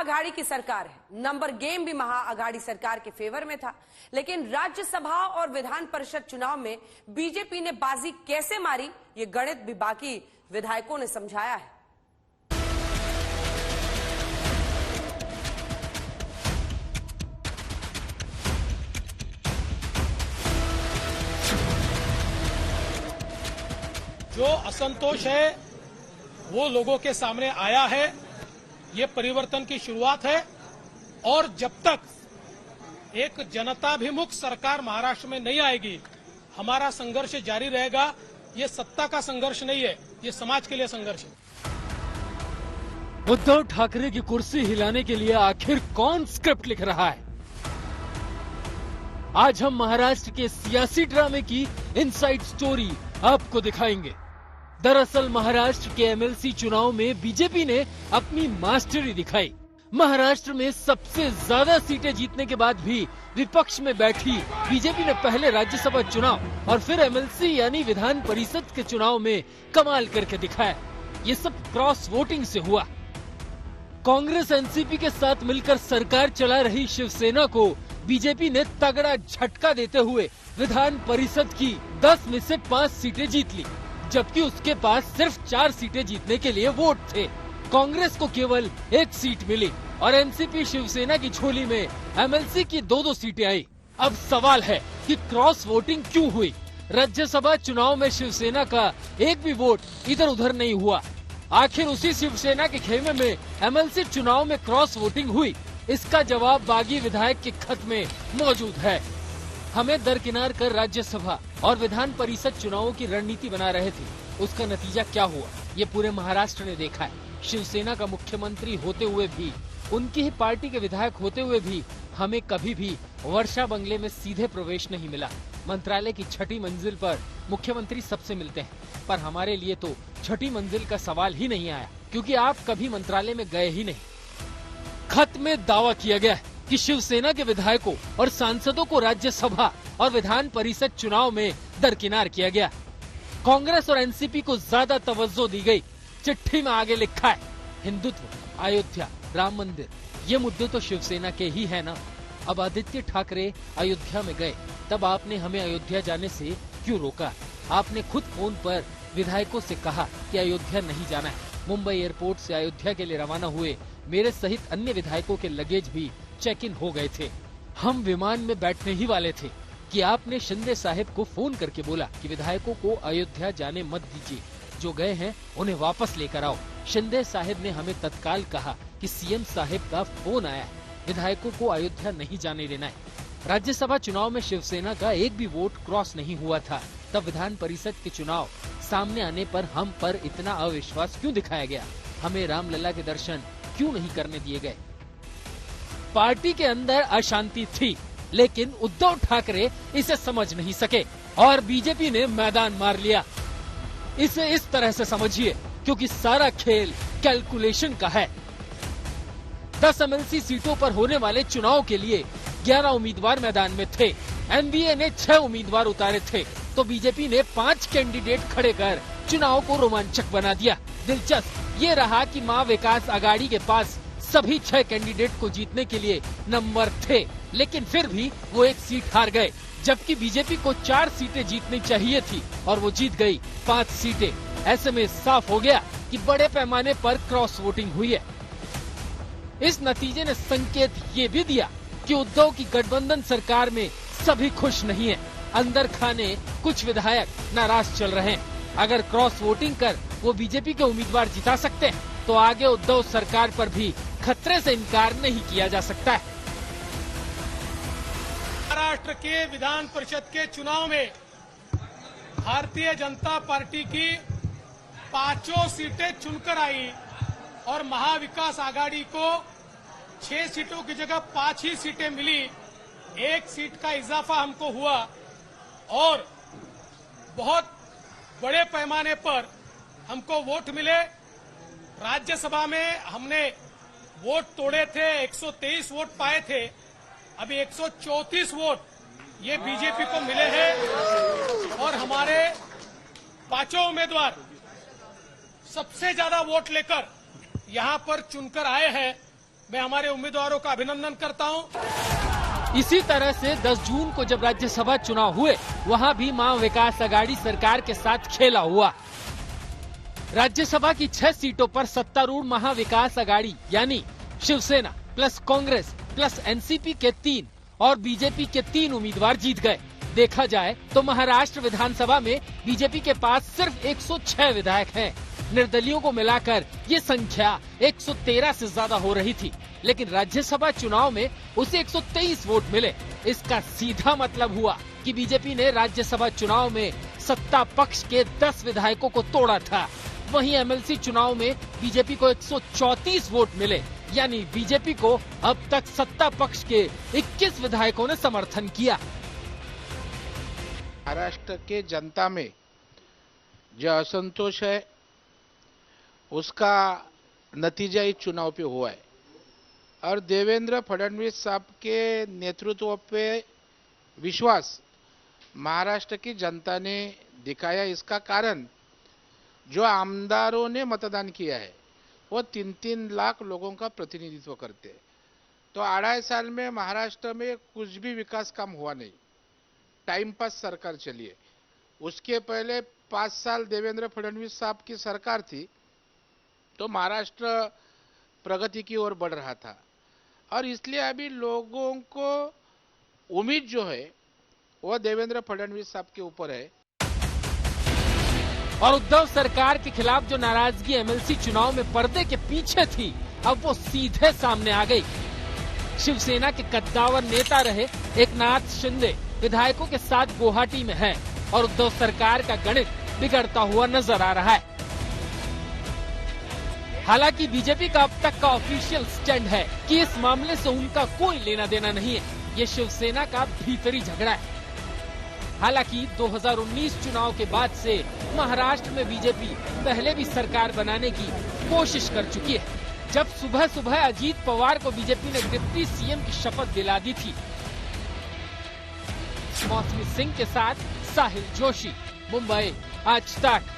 महाअघाड़ी की सरकार है। नंबर गेम भी महाअघाड़ी सरकार के फेवर में था, लेकिन राज्यसभा और विधान परिषद चुनाव में बीजेपी ने बाजी कैसे मारी, ये गणित भी बाकी विधायकों ने समझाया है। जो असंतोष है वो लोगों के सामने आया है। ये परिवर्तन की शुरुआत है और जब तक एक जनताभिमुख सरकार महाराष्ट्र में नहीं आएगी, हमारा संघर्ष जारी रहेगा। ये सत्ता का संघर्ष नहीं है, ये समाज के लिए संघर्ष है। उद्धव ठाकरे की कुर्सी हिलाने के लिए आखिर कौन स्क्रिप्ट लिख रहा है? आज हम महाराष्ट्र के सियासी ड्रामे की इनसाइड स्टोरी आपको दिखाएंगे। दरअसल महाराष्ट्र के एमएलसी चुनाव में बीजेपी ने अपनी मास्टरी दिखाई। महाराष्ट्र में सबसे ज्यादा सीटें जीतने के बाद भी विपक्ष में बैठी बीजेपी ने पहले राज्यसभा चुनाव और फिर एमएलसी यानी विधान परिषद के चुनाव में कमाल करके दिखाया। ये सब क्रॉस वोटिंग से हुआ। कांग्रेस एनसीपी के साथ मिलकर सरकार चला रही शिवसेना को बीजेपी ने तगड़ा झटका देते हुए विधान परिषद की 10 में से 5 सीटें जीत ली, जबकि उसके पास सिर्फ 4 सीटें जीतने के लिए वोट थे। कांग्रेस को केवल 1 सीट मिली और एनसीपी शिवसेना की झोली में एमएलसी की 2-2 सीटें आई। अब सवाल है कि क्रॉस वोटिंग क्यों हुई? राज्यसभा चुनाव में शिवसेना का एक भी वोट इधर उधर नहीं हुआ। आखिर उसी शिवसेना के खेमे में एमएलसी चुनाव में क्रॉस वोटिंग हुई? इसका जवाब बागी विधायक के खत में मौजूद है। हमें दरकिनार कर राज्यसभा और विधान परिषद चुनावों की रणनीति बना रहे थे, उसका नतीजा क्या हुआ ये पूरे महाराष्ट्र ने देखा है। शिवसेना का मुख्यमंत्री होते हुए भी, उनकी ही पार्टी के विधायक होते हुए भी हमें कभी भी वर्षा बंगले में सीधे प्रवेश नहीं मिला। मंत्रालय की 6ठी मंजिल पर मुख्यमंत्री सबसे मिलते हैं, पर हमारे लिए तो 6ठी मंजिल का सवाल ही नहीं आया, क्योंकि आप कभी मंत्रालय में गए ही नहीं। खत में दावा किया गया है कि शिवसेना के विधायकों और सांसदों को राज्यसभा और विधान परिषद चुनाव में दरकिनार किया गया। कांग्रेस और एनसीपी को ज्यादा तवज्जो दी गई। चिट्ठी में आगे लिखा है, हिंदुत्व, अयोध्या, राम मंदिर, ये मुद्दे तो शिवसेना के ही है ना। अब आदित्य ठाकरे अयोध्या में गए, तब आपने हमें अयोध्या जाने से क्यों रोका? आपने खुद फोन पर विधायकों से कहा कि अयोध्या नहीं जाना है। मुंबई एयरपोर्ट से अयोध्या के लिए रवाना हुए मेरे सहित अन्य विधायकों के लगेज भी चेक इन हो गए थे। हम विमान में बैठने ही वाले थे कि आपने शिंदे साहब को फोन करके बोला कि विधायकों को अयोध्या जाने मत दीजिए, जो गए हैं उन्हें वापस लेकर आओ। शिंदे साहब ने हमें तत्काल कहा कि सीएम साहब का फोन आया है, विधायकों को अयोध्या नहीं जाने देना है। राज्यसभा चुनाव में शिवसेना का एक भी वोट क्रॉस नहीं हुआ था, तब विधान परिषद के चुनाव सामने आने पर हम पर इतना अविश्वास क्यों दिखाया गया? हमें रामलला के दर्शन क्यों नहीं करने दिए गए? पार्टी के अंदर अशांति थी, लेकिन उद्धव ठाकरे इसे समझ नहीं सके और बीजेपी ने मैदान मार लिया। इसे इस तरह से समझिए, क्योंकि सारा खेल कैलकुलेशन का है। 10 एमएलसी सीटों पर होने वाले चुनाव के लिए 11 उम्मीदवार मैदान में थे। एनडीए ने 6 उम्मीदवार उतारे थे, तो बीजेपी ने 5 कैंडिडेट खड़े कर चुनाव को रोमांचक बना दिया। दिलचस्प ये रहा कि महा विकास आघाड़ी के पास सभी 6 कैंडिडेट को जीतने के लिए नंबर थे, लेकिन फिर भी वो 1 सीट हार गए, जबकि बीजेपी को 4 सीटें जीतनी चाहिए थी और वो जीत गई 5 सीटें। ऐसे में साफ हो गया कि बड़े पैमाने पर क्रॉस वोटिंग हुई है। इस नतीजे ने संकेत ये भी दिया कि उद्धव की गठबंधन सरकार में सभी खुश नहीं है। अंदर खाने कुछ विधायक नाराज चल रहे हैं। अगर क्रॉस वोटिंग कर वो बीजेपी के उम्मीदवार जिता सकते हैं, तो आगे उद्धव सरकार पर भी खतरे से इनकार नहीं किया जा सकता है। महाराष्ट्र के विधान परिषद के चुनाव में भारतीय जनता पार्टी की 5 सीटें चुनकर आई और महाविकास आघाड़ी को 6 सीटों की जगह 5 ही सीटें मिली। 1 सीट का इजाफा हमको हुआ और बहुत बड़े पैमाने पर हमको वोट मिले। राज्यसभा में हमने वोट तोड़े थे, 123 वोट पाए थे। अभी 134 वोट ये बीजेपी को मिले हैं और हमारे 5 उम्मीदवार सबसे ज्यादा वोट लेकर यहां पर चुनकर आए हैं। मैं हमारे उम्मीदवारों का अभिनंदन करता हूं। इसी तरह से 10 जून को जब राज्यसभा चुनाव हुए, वहां भी महा विकास आघाड़ी सरकार के साथ खेला हुआ। राज्यसभा की 6 सीटों पर सत्तारूढ़ महा विकास आघाड़ी यानी Shiv Sena plus Congress plus NCP के 3 और बीजेपी के 3 उम्मीदवार जीत गए। देखा जाए तो महाराष्ट्र विधानसभा में बीजेपी के पास सिर्फ 106 विधायक हैं। निर्दलियों को मिलाकर ये संख्या 113 से ज्यादा हो रही थी, लेकिन राज्यसभा चुनाव में उसे 123 वोट मिले। इसका सीधा मतलब हुआ कि बीजेपी ने राज्यसभा चुनाव में सत्ता पक्ष के 10 विधायकों को तोड़ा था। वहीं एमएलसी चुनाव में बीजेपी को 134 वोट मिले, यानी बीजेपी को अब तक सत्ता पक्ष के 21 विधायकों ने समर्थन किया। महाराष्ट्र के जनता में जो असंतोष है उसका नतीजा इस चुनाव पे हुआ है और देवेंद्र फडणवीस साहब के नेतृत्व पे विश्वास महाराष्ट्र की जनता ने दिखाया। इसका कारण जो आमदारों ने मतदान किया है वो 3-3 लाख लोगों का प्रतिनिधित्व करते हैं। तो 2.5 साल में महाराष्ट्र में कुछ भी विकास काम हुआ नहीं, टाइम पास सरकार चली है। उसके पहले 5 साल देवेंद्र फडणवीस साहब की सरकार थी तो महाराष्ट्र प्रगति की ओर बढ़ रहा था और इसलिए अभी लोगों को उम्मीद जो है वो देवेंद्र फडणवीस साहब के ऊपर है। और उद्धव सरकार के खिलाफ जो नाराजगी एमएलसी चुनाव में पर्दे के पीछे थी, अब वो सीधे सामने आ गई। शिवसेना के कद्दावर नेता रहे एकनाथ शिंदे विधायकों के साथ गुवाहाटी में हैं और उद्धव सरकार का गणित बिगड़ता हुआ नजर आ रहा है। हालांकि बीजेपी का अब तक का ऑफिशियल स्टैंड है कि इस मामले से उनका कोई लेना देना नहीं है, ये शिवसेना का भीतरी झगड़ा है। हालांकि 2019 चुनाव के बाद से महाराष्ट्र में बीजेपी पहले भी सरकार बनाने की कोशिश कर चुकी है। जब सुबह सुबह अजीत पवार को बीजेपी ने डिप्टी सीएम की शपथ दिला दी थी। मौसमी सिंह के साथ साहिल जोशी, मुंबई, आज तक।